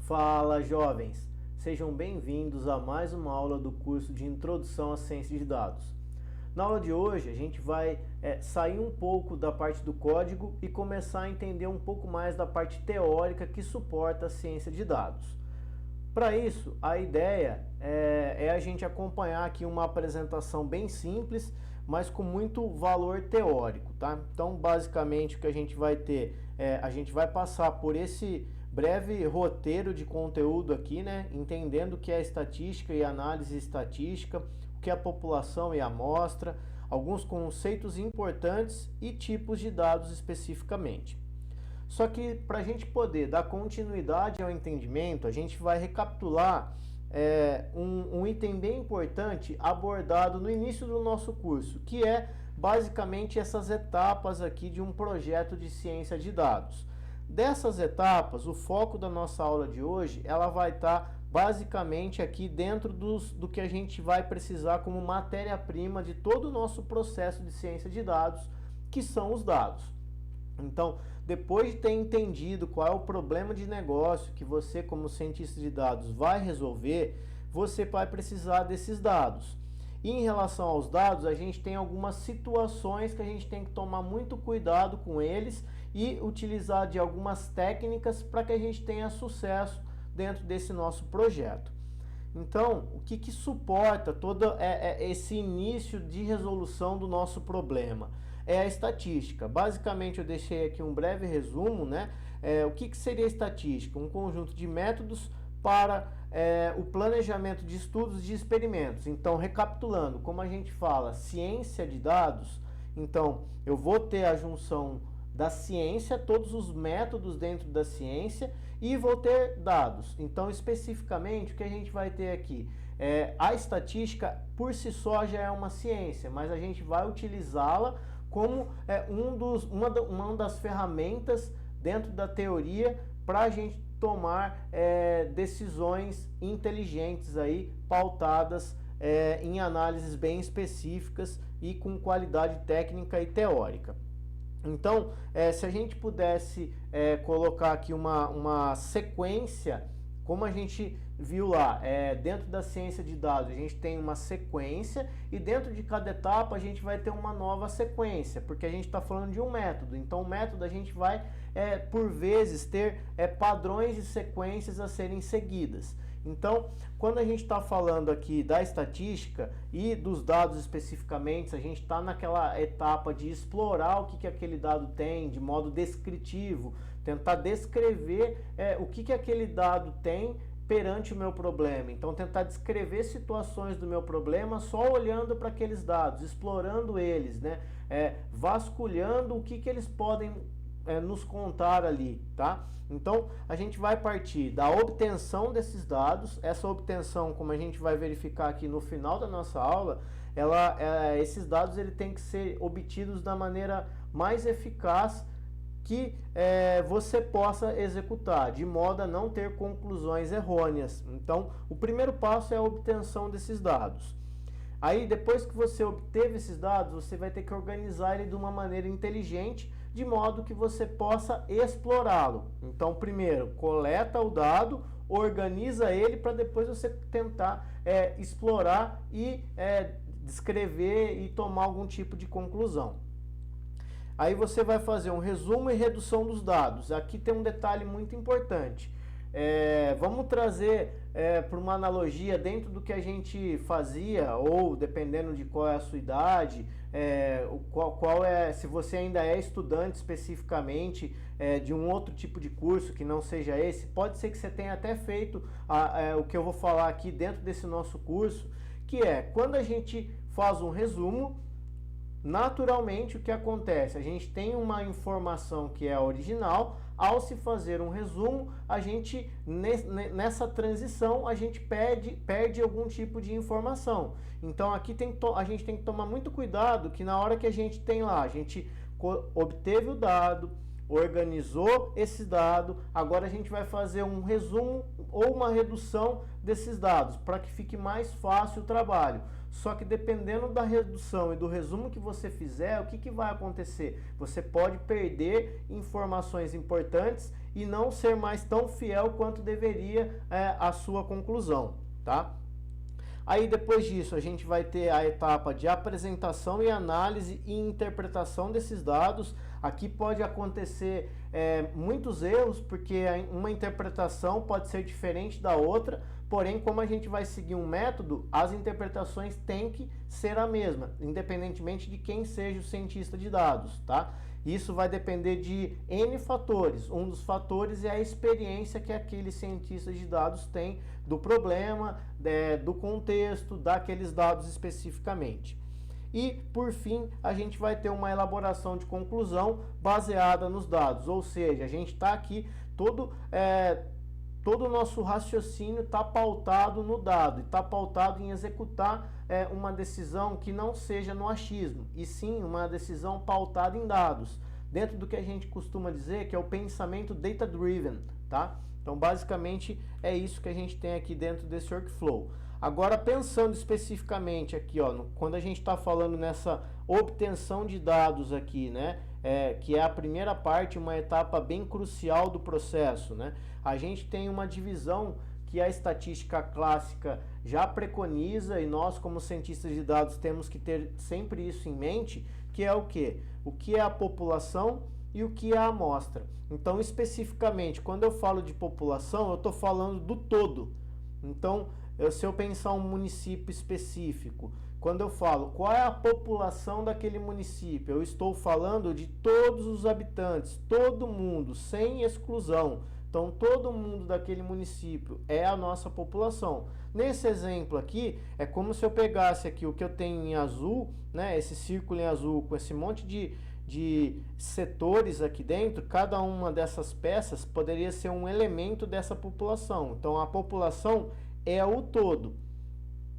Fala, jovens! Sejam bem-vindos a mais uma aula do curso de Introdução à Ciência de Dados. Na aula de hoje a gente vai sair um pouco da parte do código e começar a entender um pouco mais da parte teórica que suporta a ciência de dados. Para isso, a ideia é a gente acompanhar aqui uma apresentação bem simples, mas com muito valor teórico, tá? Então, basicamente, o que a gente vai ter, a gente vai passar por esse breve roteiro de conteúdo aqui, né? Entendendo o que é estatística e análise estatística, o que é a população e a amostra, alguns conceitos importantes e tipos de dados especificamente. Só que para a gente poder dar continuidade ao entendimento, a gente vai recapitular um item bem importante abordado no início do nosso curso, que é basicamente essas etapas aqui de um projeto de ciência de dados. Dessas etapas, o foco da nossa aula de hoje, ela vai estar basicamente aqui dentro do que a gente vai precisar como matéria-prima de todo o nosso processo de ciência de dados, que são os dados. Então, depois de ter entendido qual é o problema de negócio que você, como cientista de dados, vai resolver, você vai precisar desses dados. E em relação aos dados, a gente tem algumas situações que a gente tem que tomar muito cuidado com eles e utilizar de algumas técnicas para que a gente tenha sucesso dentro desse nosso projeto. Então, o que suporta todo esse início de resolução do nosso problema? É a estatística. Basicamente, eu deixei aqui um breve resumo, né? O que seria estatística? Um conjunto de métodos para o planejamento de estudos de experimentos. Então, recapitulando, como a gente fala, ciência de dados, então eu vou ter a junção da ciência, todos os métodos dentro da ciência, e vou ter dados. Então, especificamente, o que a gente vai ter aqui? A estatística, por si só, já é uma ciência, mas a gente vai utilizá-la como uma das ferramentas dentro da teoria para a gente tomar decisões inteligentes aí, pautadas em análises bem específicas e com qualidade técnica e teórica. Então, se a gente pudesse colocar aqui uma sequência, como a gente viu lá, dentro da ciência de dados, a gente tem uma sequência e dentro de cada etapa a gente vai ter uma nova sequência, porque a gente está falando de um método. Então, o método a gente vai, por vezes, ter padrões de sequências a serem seguidas. Então, quando a gente está falando aqui da estatística e dos dados especificamente, a gente está naquela etapa de explorar o que aquele dado tem de modo descritivo, tentar descrever o que aquele dado tem perante o meu problema. Então, tentar descrever situações do meu problema só olhando para aqueles dados, explorando eles, né? Vasculhando o que eles podem nos contar ali, tá? Então, a gente vai partir da obtenção desses dados. Essa obtenção, como a gente vai verificar aqui no final da nossa aula, esses dados ele tem que ser obtidos da maneira mais eficaz que você possa executar, de modo a não ter conclusões errôneas. Então, o primeiro passo é a obtenção desses dados. Aí, depois que você obteve esses dados, você vai ter que organizar ele de uma maneira inteligente, de modo que você possa explorá-lo. Então, primeiro, coleta o dado, organiza ele para depois você tentar explorar e descrever e tomar algum tipo de conclusão. Aí você vai fazer um resumo e redução dos dados. Aqui tem um detalhe muito importante. Vamos trazer para uma analogia dentro do que a gente fazia, ou dependendo de qual é a sua idade, se você ainda é estudante especificamente de um outro tipo de curso que não seja esse, pode ser que você tenha até feito o que eu vou falar aqui dentro desse nosso curso, que é quando a gente faz um resumo. Naturalmente, o que acontece? A gente tem uma informação que é original. Ao se fazer um resumo, a gente, nessa transição, a gente perde algum tipo de informação. Então, aqui a gente tem que tomar muito cuidado que na hora que a gente tem lá, a gente obteve o dado, organizou esse dado, agora a gente vai fazer um resumo ou uma redução desses dados, para que fique mais fácil o trabalho. Só que dependendo da redução e do resumo que você fizer, o que vai acontecer? Você pode perder informações importantes e não ser mais tão fiel quanto deveria a sua conclusão, tá? Aí depois disso a gente vai ter a etapa de apresentação e análise e interpretação desses dados. Aqui pode acontecer muitos erros, porque uma interpretação pode ser diferente da outra, porém, como a gente vai seguir um método, as interpretações têm que ser a mesma, independentemente de quem seja o cientista de dados, tá? Isso vai depender de N fatores. Um dos fatores é a experiência que aquele cientista de dados tem do problema, do contexto, daqueles dados especificamente. E, por fim, a gente vai ter uma elaboração de conclusão baseada nos dados, ou seja, a gente está aqui, todo o nosso raciocínio está pautado no dado, está pautado em executar uma decisão que não seja no achismo, e sim uma decisão pautada em dados, dentro do que a gente costuma dizer que é o pensamento data-driven, tá? Então, basicamente, é isso que a gente tem aqui dentro desse workflow. Agora, pensando especificamente aqui, ó, quando a gente está falando nessa obtenção de dados aqui, né, que é a primeira parte, uma etapa bem crucial do processo, né, a gente tem uma divisão que a estatística clássica já preconiza, e nós, como cientistas de dados, temos que ter sempre isso em mente, que é o quê? O que é a população e o que é a amostra. Então, especificamente, quando eu falo de população, eu estou falando do todo. Então, se eu pensar um município específico, quando eu falo qual é a população daquele município, eu estou falando de todos os habitantes, todo mundo, sem exclusão. Então, todo mundo daquele município é a nossa população. Nesse exemplo aqui, é como se eu pegasse aqui o que eu tenho em azul, né, esse círculo em azul, com esse monte de setores aqui dentro, cada uma dessas peças poderia ser um elemento dessa população. Então, a população é o todo,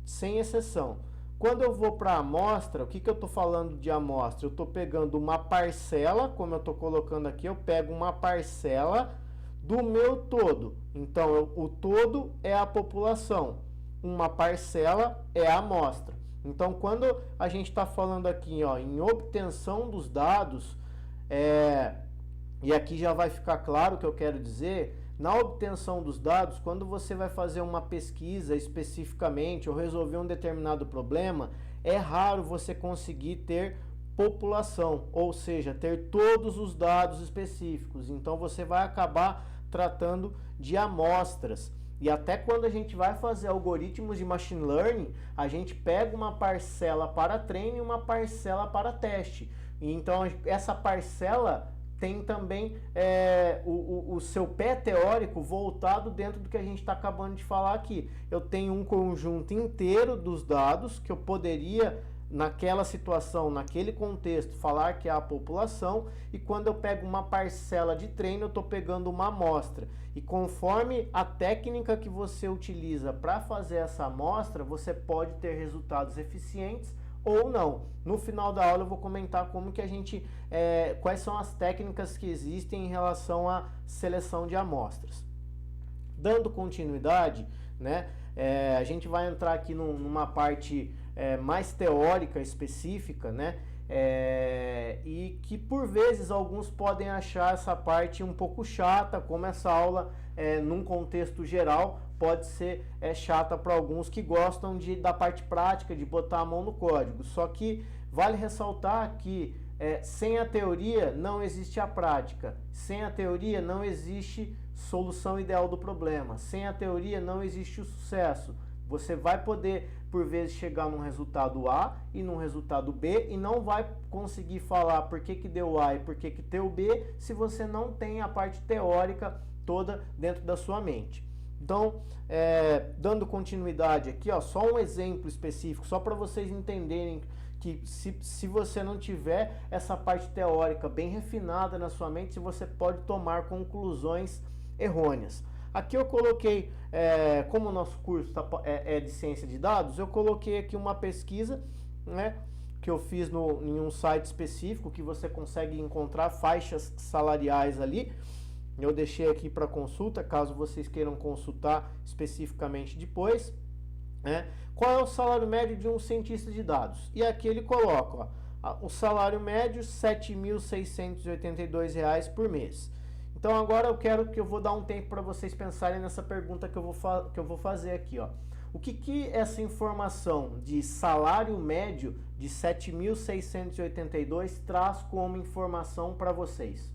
sem exceção. Quando eu vou para a amostra, o que eu estou falando de amostra? Eu estou pegando uma parcela, como eu estou colocando aqui, eu pego uma parcela do meu todo. Então, o todo é a população, uma parcela é a amostra. Então, quando a gente está falando aqui, ó, em obtenção dos dados, e aqui já vai ficar claro o que eu quero dizer, na obtenção dos dados, quando você vai fazer uma pesquisa especificamente ou resolver um determinado problema, é raro você conseguir ter população, ou seja, ter todos os dados específicos. Então, você vai acabar tratando de amostras. E até quando a gente vai fazer algoritmos de machine learning, a gente pega uma parcela para treino e uma parcela para teste. E então, essa parcela tem também o seu pé teórico voltado dentro do que a gente está acabando de falar aqui. Eu tenho um conjunto inteiro dos dados que eu poderia, naquela situação, naquele contexto, falar que é a população, e quando eu pego uma parcela de treino, eu estou pegando uma amostra. E conforme a técnica que você utiliza para fazer essa amostra, você pode ter resultados eficientes ou não. No final da aula eu vou comentar como que a gente, quais são as técnicas que existem em relação à seleção de amostras. Dando continuidade, né, a gente vai entrar aqui numa parte mais teórica específica, né, e que por vezes alguns podem achar essa parte um pouco chata, como essa aula num contexto geral pode ser chata para alguns que gostam da parte prática, de botar a mão no código. Só que vale ressaltar que sem a teoria não existe a prática, sem a teoria não existe solução ideal do problema, sem a teoria não existe o sucesso. Você vai poder, por vezes, chegar num resultado A e num resultado B e não vai conseguir falar por que deu A e por que deu B se você não tem a parte teórica toda dentro da sua mente. Então, dando continuidade aqui, ó, só um exemplo específico, só para vocês entenderem que se você não tiver essa parte teórica bem refinada na sua mente, você pode tomar conclusões errôneas. Aqui eu coloquei, como o nosso curso é de ciência de dados, eu coloquei aqui uma pesquisa, né, que eu fiz em um site específico que você consegue encontrar faixas salariais ali. Eu deixei aqui para consulta, caso vocês queiram consultar especificamente depois. Qual é o salário médio de um cientista de dados? E aqui ele coloca, ó, o salário médio R$ 7.682 por mês. Então agora eu vou dar um tempo para vocês pensarem nessa pergunta que eu vou fazer aqui, ó. O que essa informação de salário médio de 7.682 traz como informação para vocês?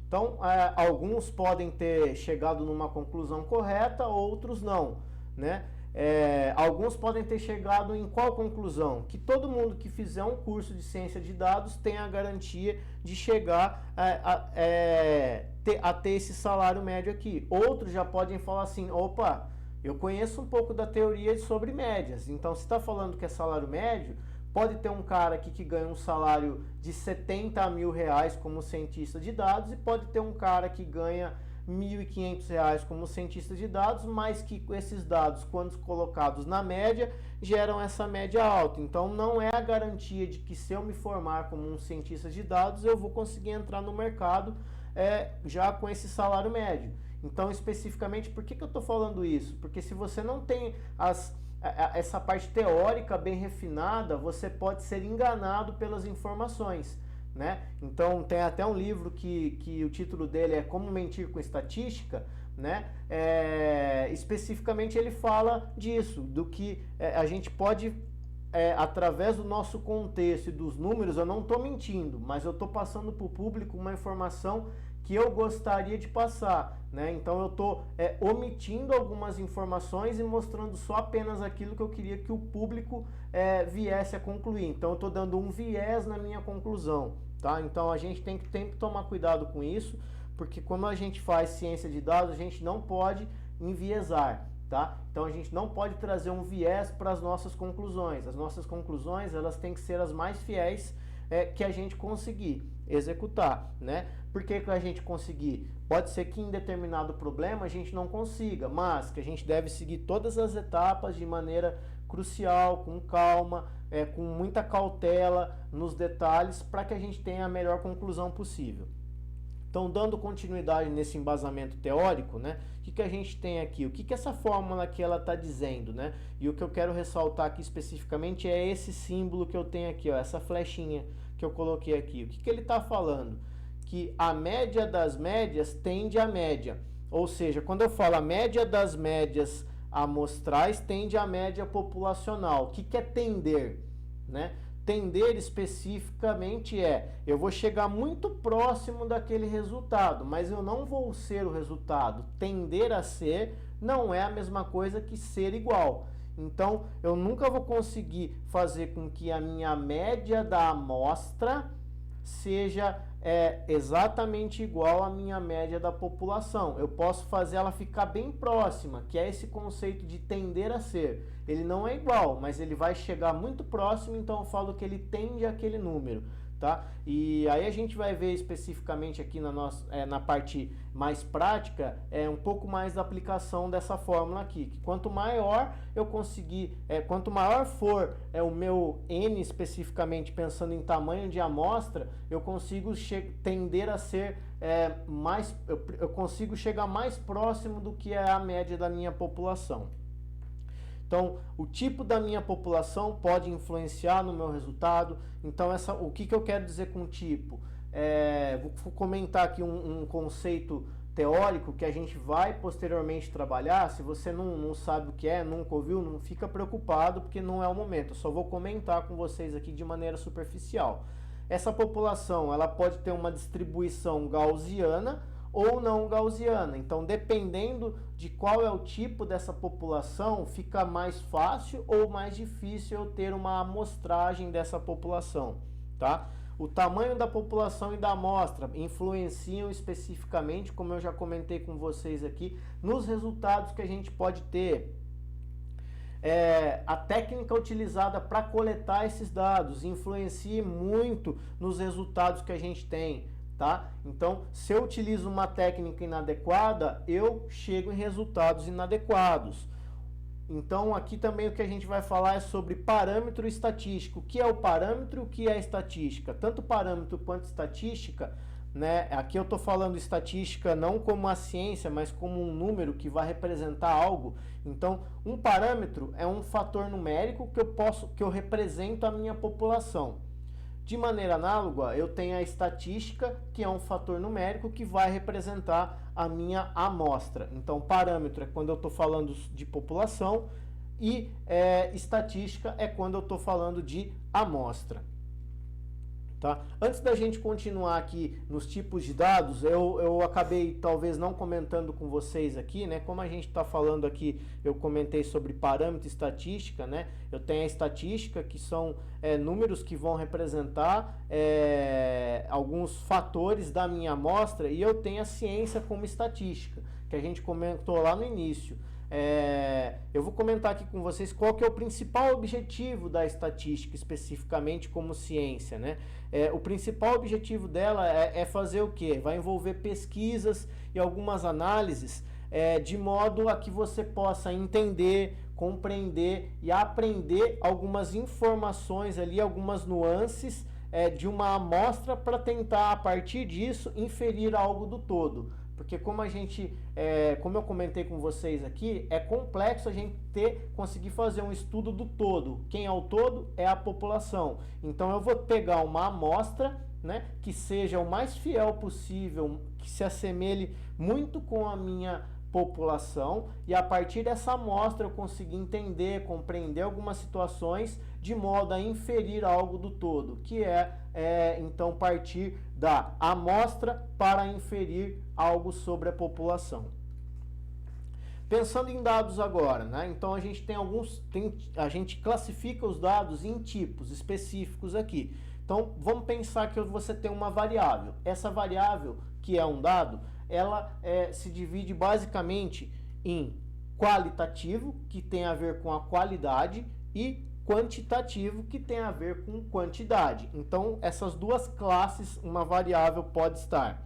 Então, alguns podem ter chegado numa conclusão correta, outros não, né? Alguns podem ter chegado em qual conclusão? Que todo mundo que fizer um curso de ciência de dados tem a garantia de chegar a ter esse salário médio aqui. Outros já podem falar assim, opa, eu conheço um pouco da teoria sobre médias, então se está falando que é salário médio, pode ter um cara aqui que ganha um salário de 70 mil reais como cientista de dados e pode ter um cara que ganha R$ 1.500 como cientista de dados, mas que esses dados, quando colocados na média, geram essa média alta. Então não é a garantia de que se eu me formar como um cientista de dados, eu vou conseguir entrar no mercado já com esse salário médio. Então especificamente, por que eu estou falando isso? Porque se você não tem essa parte teórica bem refinada, você pode ser enganado pelas informações, né? Então tem até um livro que o título dele é Como Mentir com Estatística, né? Especificamente ele fala disso, do que a gente pode, através do nosso contexto e dos números, eu não estou mentindo, mas eu estou passando para o público uma informação que eu gostaria de passar, né? Então eu estou omitindo algumas informações e mostrando só apenas aquilo que eu queria que o público viesse a concluir. Então eu estou dando um viés na minha conclusão, tá? Então a gente tem que tomar cuidado com isso, porque quando a gente faz ciência de dados, a gente não pode enviesar, tá? Então a gente não pode trazer um viés para as nossas conclusões. As nossas conclusões, elas têm que ser as mais fiéis que a gente conseguir executar, né? Por que a gente conseguir? Pode ser que em determinado problema a gente não consiga, mas que a gente deve seguir todas as etapas de maneira crucial, com calma, com muita cautela nos detalhes, para que a gente tenha a melhor conclusão possível. Então, dando continuidade nesse embasamento teórico, né? O que a gente tem aqui? O que essa fórmula aqui ela está dizendo, né? E o que eu quero ressaltar aqui especificamente é esse símbolo que eu tenho aqui, ó, essa flechinha que eu coloquei aqui. O que ele está falando? Que a média das médias tende à média. Ou seja, quando eu falo a média das médias amostrais tende à média populacional. O que é tender, né? Tender especificamente eu vou chegar muito próximo daquele resultado, mas eu não vou ser o resultado. Tender a ser não é a mesma coisa que ser igual. Então, eu nunca vou conseguir fazer com que a minha média da amostra seja exatamente igual à minha média da população. Eu posso fazer ela ficar bem próxima, que é esse conceito de tender a ser. Ele não é igual, mas ele vai chegar muito próximo, então eu falo que ele tende àquele número, tá? E aí a gente vai ver especificamente aqui na parte mais prática, um pouco mais da aplicação dessa fórmula aqui, que quanto maior eu conseguir, quanto maior for o meu N especificamente, pensando em tamanho de amostra, eu consigo tender a ser eu consigo chegar mais próximo do que é a média da minha população. Então, o tipo da minha população pode influenciar no meu resultado. Então, o que eu quero dizer com tipo? Vou comentar aqui um conceito teórico que a gente vai posteriormente trabalhar. Se você não sabe o que nunca ouviu, não fica preocupado, porque não é o momento. Eu só vou comentar com vocês aqui de maneira superficial. Essa população, ela pode ter uma distribuição gaussiana ou não gaussiana. Então, dependendo de qual é o tipo dessa população, fica mais fácil ou mais difícil eu ter uma amostragem dessa população, tá? O tamanho da população e da amostra influenciam especificamente, como eu já comentei com vocês aqui, nos resultados que a gente pode ter. A técnica utilizada para coletar esses dados influencia muito nos resultados que a gente tem. Tá? Então, se eu utilizo uma técnica inadequada, eu chego em resultados inadequados. Então aqui também o que a gente vai falar é sobre parâmetro estatístico. O que é o parâmetro e o que é a estatística? Tanto parâmetro quanto estatística, né? Aqui eu estou falando estatística não como a ciência, mas como um número que vai representar algo. Então, um parâmetro é um fator numérico que eu represento a minha população. De maneira análoga, eu tenho a estatística, que é um fator numérico que vai representar a minha amostra. Então, parâmetro é quando eu estou falando de população e estatística é quando eu estou falando de amostra. Tá? Antes da gente continuar aqui nos tipos de dados, eu acabei talvez não comentando com vocês aqui, né? Como a gente está falando aqui, eu comentei sobre parâmetro e estatística, né? Eu tenho a estatística, que são números que vão representar alguns fatores da minha amostra, e eu tenho a ciência como estatística, que a gente comentou lá no início. Eu vou comentar aqui com vocês qual que é o principal objetivo da estatística, especificamente como ciência, né? O principal objetivo dela é fazer o quê? Vai envolver pesquisas e algumas análises de modo a que você possa entender, compreender e aprender algumas informações ali, algumas nuances de uma amostra para tentar, a partir disso, inferir algo do todo. Porque como eu comentei com vocês aqui, é complexo a gente conseguir fazer um estudo do todo. Quem é o todo é a população. Então eu vou pegar uma amostra, né, que seja o mais fiel possível, que se assemelhe muito com a minha população, e a partir dessa amostra eu conseguir entender, compreender algumas situações de modo a inferir algo do todo, que então partir da amostra para inferir algo sobre a população. Pensando em dados agora, né? Então a gente a gente classifica os dados em tipos específicos aqui. Então vamos pensar que você tem uma variável. Essa variável, que é um dado, ela se divide basicamente em qualitativo, que tem a ver com a qualidade, e quantitativo, que tem a ver com quantidade. Então, essas duas classes, uma variável pode estar.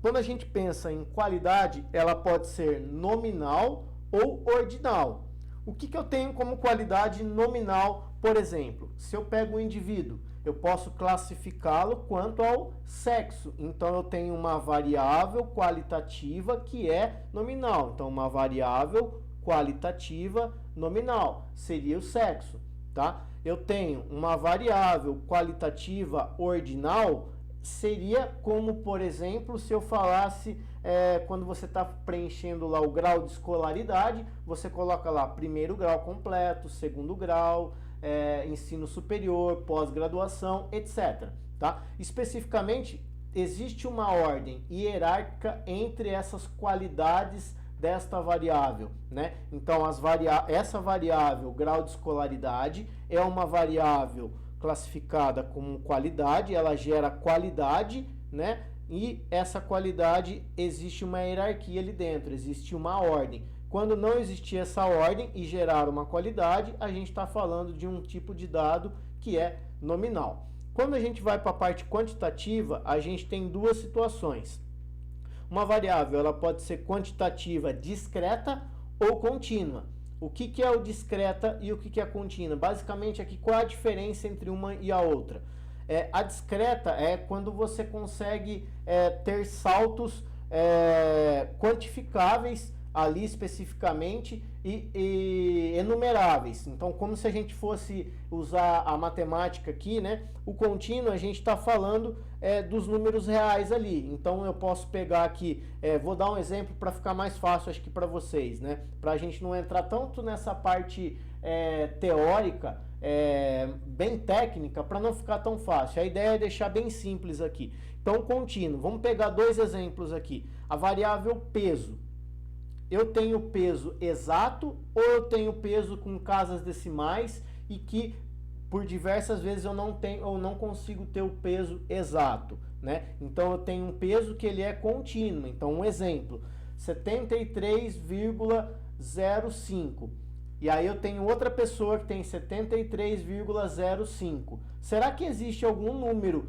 Quando a gente pensa em qualidade, ela pode ser nominal ou ordinal. O que eu tenho como qualidade nominal, por exemplo? Se eu pego um indivíduo, eu posso classificá-lo quanto ao sexo. Então, eu tenho uma variável qualitativa que é nominal. Então, uma variável qualitativa nominal seria o sexo, tá? Eu tenho uma variável qualitativa ordinal, seria como, por exemplo, se eu falasse, quando você está preenchendo lá o grau de escolaridade, você coloca lá primeiro grau completo, segundo grau, ensino superior, pós-graduação, etc. Tá? Especificamente, existe uma ordem hierárquica entre essas qualidades desta variável, né? Então, essa variável, grau de escolaridade, é uma variável classificada como qualidade, ela gera qualidade, né? E essa qualidade, existe uma hierarquia ali dentro, existe uma ordem. Quando não existir essa ordem e gerar uma qualidade, a gente está falando de um tipo de dado que é nominal. Quando a gente vai para a parte quantitativa, a gente tem duas situações. Uma variável, ela pode ser quantitativa discreta ou contínua. O que é o discreta e o que é a contínua? Basicamente, aqui, qual a diferença entre uma e a outra? A discreta é quando você consegue ter saltos quantificáveis ali especificamente e enumeráveis. Então, como se a gente fosse usar a matemática aqui, né? O contínuo, a gente está falando dos números reais ali. Então, eu posso pegar aqui, vou dar um exemplo para ficar mais fácil, acho que para vocês, né? Para a gente não entrar tanto nessa parte teórica, bem técnica, para não ficar tão fácil. A ideia é deixar bem simples aqui. Então, contínuo. Vamos pegar dois exemplos aqui. A variável peso. Eu tenho peso exato ou eu tenho peso com casas decimais e que por diversas vezes eu não consigo ter o peso exato, né? Então eu tenho um peso que ele é contínuo. Então um exemplo, 73,05. E aí eu tenho outra pessoa que tem 73,05. Será que existe algum número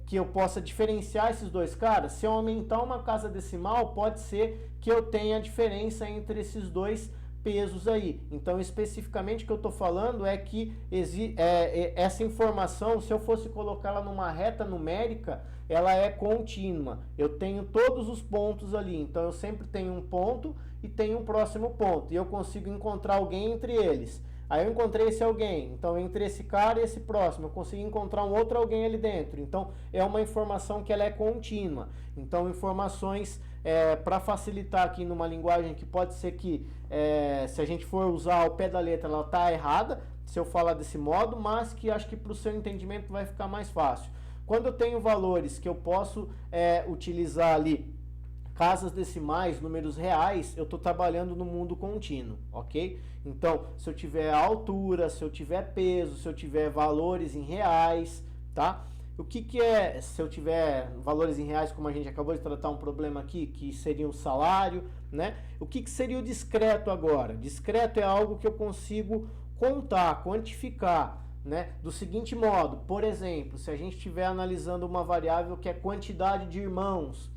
que eu possa diferenciar esses dois caras? Se eu aumentar uma casa decimal, pode ser que eu tenha a diferença entre esses dois pesos aí. Então, especificamente o que eu estou falando é que essa informação, se eu fosse colocá-la numa reta numérica, ela é contínua. Eu tenho todos os pontos ali, então eu sempre tenho um ponto e tenho um próximo ponto, e eu consigo encontrar alguém entre eles. Aí eu encontrei esse alguém, então entre esse cara e esse próximo, eu consigo encontrar um outro alguém ali dentro. Então é uma informação que ela é contínua. Então informações, para facilitar aqui numa linguagem que pode ser que, se a gente for usar ao pé da letra, ela está errada, se eu falar desse modo, mas que acho que para o seu entendimento vai ficar mais fácil. Quando eu tenho valores que eu posso utilizar ali, casas decimais, números reais, eu estou trabalhando no mundo contínuo, ok? Então, se eu tiver altura, se eu tiver peso, se eu tiver valores em reais, tá? O que é, se eu tiver valores em reais, como a gente acabou de tratar um problema aqui, que seria o salário, né? O que seria o discreto agora? Discreto é algo que eu consigo contar, quantificar, né? Do seguinte modo, por exemplo, se a gente estiver analisando uma variável que é quantidade de irmãos,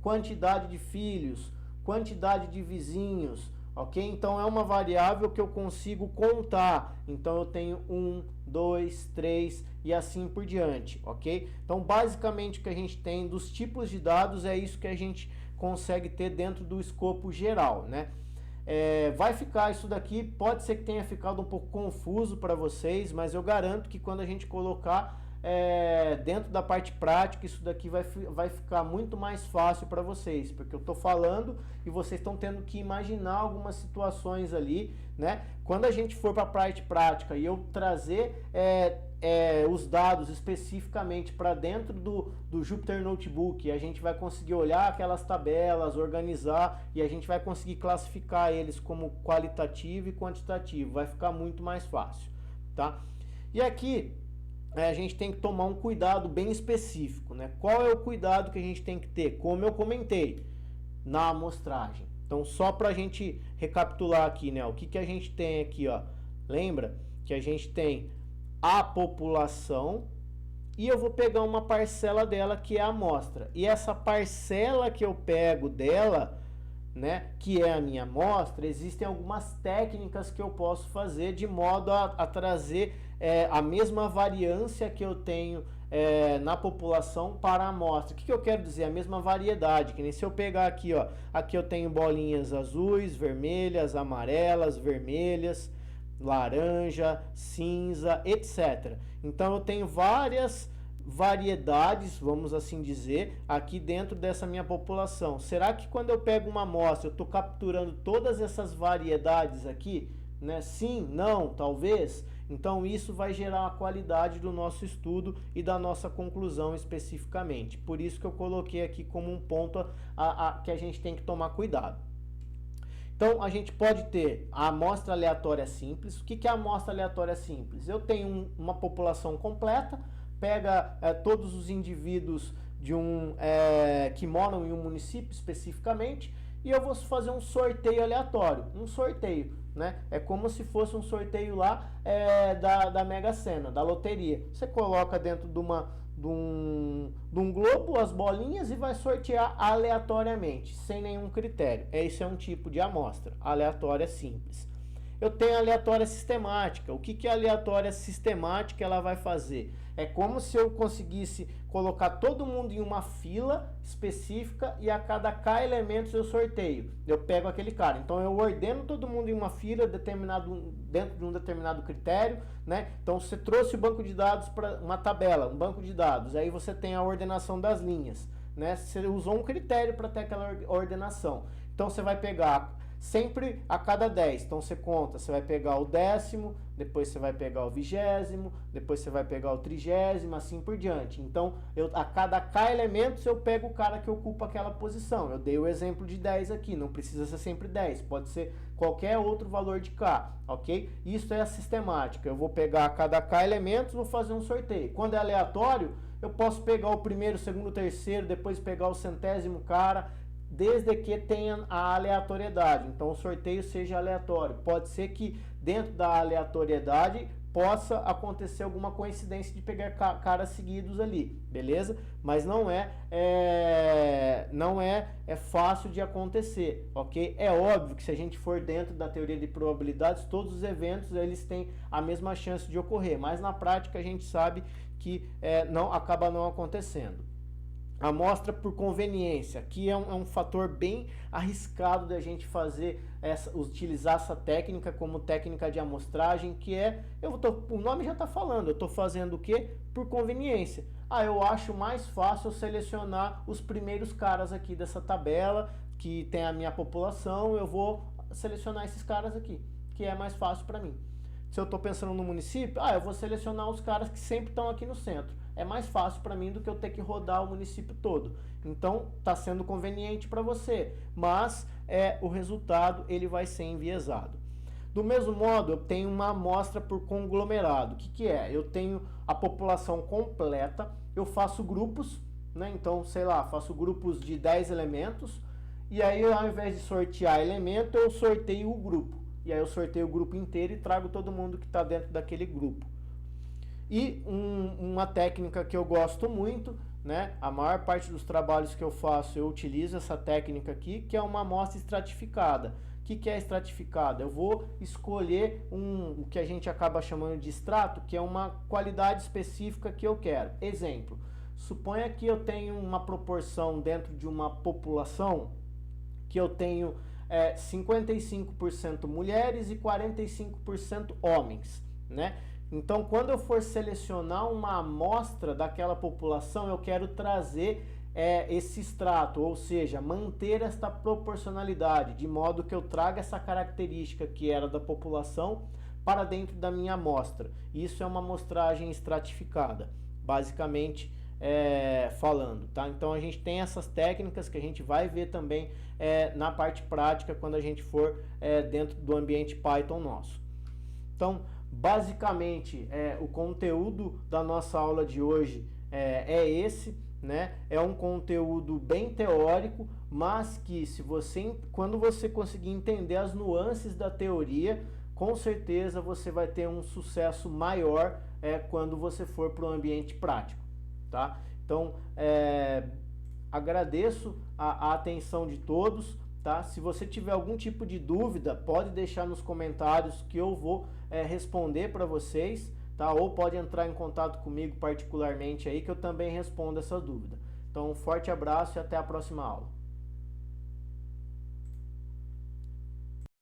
quantidade de filhos, quantidade de vizinhos, ok? Então é uma variável que eu consigo contar. Então eu tenho 1, 2, 3 e assim por diante, ok? Então basicamente o que a gente tem dos tipos de dados é isso que a gente consegue ter dentro do escopo geral, né? Vai ficar isso daqui, pode ser que tenha ficado um pouco confuso para vocês, mas eu garanto que quando a gente colocar dentro da parte prática, isso daqui vai ficar muito mais fácil para vocês, porque eu estou falando e vocês estão tendo que imaginar algumas situações ali, né? Quando a gente for para a parte prática e eu trazer os dados especificamente para dentro do Jupyter Notebook, a gente vai conseguir olhar aquelas tabelas, organizar e a gente vai conseguir classificar eles como qualitativo e quantitativo, vai ficar muito mais fácil, tá? E aqui a gente tem que tomar um cuidado bem específico, né? Qual é o cuidado que a gente tem que ter? Como eu comentei, na amostragem. Então, só para a gente recapitular aqui, né? O que a gente tem aqui, ó? Lembra que a gente tem a população e eu vou pegar uma parcela dela que é a amostra. E essa parcela que eu pego dela, né, que é a minha amostra, existem algumas técnicas que eu posso fazer de modo a trazer a mesma variância que eu tenho na população para a amostra. O que eu quero dizer? A mesma variedade, que nem se eu pegar aqui, ó, aqui eu tenho bolinhas azuis, vermelhas, amarelas, vermelhas, laranja, cinza, etc. Então eu tenho várias variedades, vamos assim dizer, aqui dentro dessa minha população. Será que quando eu pego uma amostra, eu estou capturando todas essas variedades aqui, né? Sim, não, talvez. Então isso vai gerar a qualidade do nosso estudo e da nossa conclusão especificamente. Por isso que eu coloquei aqui como um ponto que a gente tem que tomar cuidado. Então a gente pode ter a amostra aleatória simples. O que é a amostra aleatória simples? Eu tenho uma população completa, pega todos os indivíduos que moram em um município especificamente, e eu vou fazer um sorteio aleatório, um sorteio, né? É como se fosse um sorteio lá da Mega Sena, da loteria. Você coloca dentro de um globo as bolinhas e vai sortear aleatoriamente, sem nenhum critério. Esse é um tipo de amostra, aleatória simples. Eu tenho aleatória sistemática. O que é aleatória sistemática? Ela vai fazer? É como se eu conseguisse colocar todo mundo em uma fila específica e a cada K elementos eu sorteio. Eu pego aquele cara. Então eu ordeno todo mundo em uma fila dentro de um determinado critério, né? Então você trouxe o banco de dados para uma tabela, um banco de dados. Aí você tem a ordenação das linhas, né? Você usou um critério para ter aquela ordenação. Então você vai pegar sempre a cada 10, então você conta, você vai pegar o 10º, depois você vai pegar o 20º, depois você vai pegar o 30º, assim por diante. Então, a cada K elementos eu pego o cara que ocupa aquela posição. Eu dei o exemplo de 10 aqui, não precisa ser sempre 10, pode ser qualquer outro valor de K, ok? Isso é a sistemática, eu vou pegar a cada K elementos, vou fazer um sorteio. Quando é aleatório, eu posso pegar o primeiro, segundo, terceiro, depois pegar o 100º cara, desde que tenha a aleatoriedade. Então o sorteio seja aleatório. Pode ser que dentro da aleatoriedade possa acontecer alguma coincidência de pegar caras seguidos ali, beleza? Mas não é fácil de acontecer, ok? É óbvio que se a gente for dentro da teoria de probabilidades, todos os eventos eles têm a mesma chance de ocorrer, mas na prática a gente sabe que acaba não acontecendo. Amostra por conveniência, que é um fator bem arriscado da gente fazer, utilizar essa técnica como técnica de amostragem, que o nome já está falando, eu estou fazendo o que? Por conveniência. Eu acho mais fácil eu selecionar os primeiros caras aqui dessa tabela, que tem a minha população, eu vou selecionar esses caras aqui, que é mais fácil para mim. Se eu estou pensando no município, eu vou selecionar os caras que sempre estão aqui no centro. É mais fácil para mim do que eu ter que rodar o município todo. Então, está sendo conveniente para você, mas o resultado ele vai ser enviesado. Do mesmo modo, eu tenho uma amostra por conglomerado. O que é? Eu tenho a população completa, eu faço grupos, né? Então, sei lá, faço grupos de 10 elementos, e aí ao invés de sortear elemento, eu sorteio o grupo. E aí eu sorteio o grupo inteiro e trago todo mundo que está dentro daquele grupo. E uma técnica que eu gosto muito, né? A maior parte dos trabalhos que eu faço, eu utilizo essa técnica aqui, que é uma amostra estratificada. O que é estratificada? Eu vou escolher o que a gente acaba chamando de extrato, que é uma qualidade específica que eu quero. Exemplo, suponha que eu tenho uma proporção dentro de uma população que eu tenho 55% mulheres e 45% homens, né? Então, quando eu for selecionar uma amostra daquela população, eu quero trazer esse extrato, ou seja, manter esta proporcionalidade, de modo que eu traga essa característica que era da população para dentro da minha amostra. Isso é uma amostragem estratificada, basicamente falando, tá? Então, a gente tem essas técnicas que a gente vai ver também na parte prática quando a gente for dentro do ambiente Python nosso. Então, basicamente, o conteúdo da nossa aula de hoje é esse, né? É um conteúdo bem teórico, mas que quando você conseguir entender as nuances da teoria, com certeza você vai ter um sucesso maior quando você for para o ambiente prático, tá? Então, agradeço a atenção de todos, tá? Se você tiver algum tipo de dúvida, pode deixar nos comentários que eu vou responder para vocês, tá? Ou pode entrar em contato comigo particularmente aí que eu também respondo essa dúvida. Então, um forte abraço e até a próxima aula.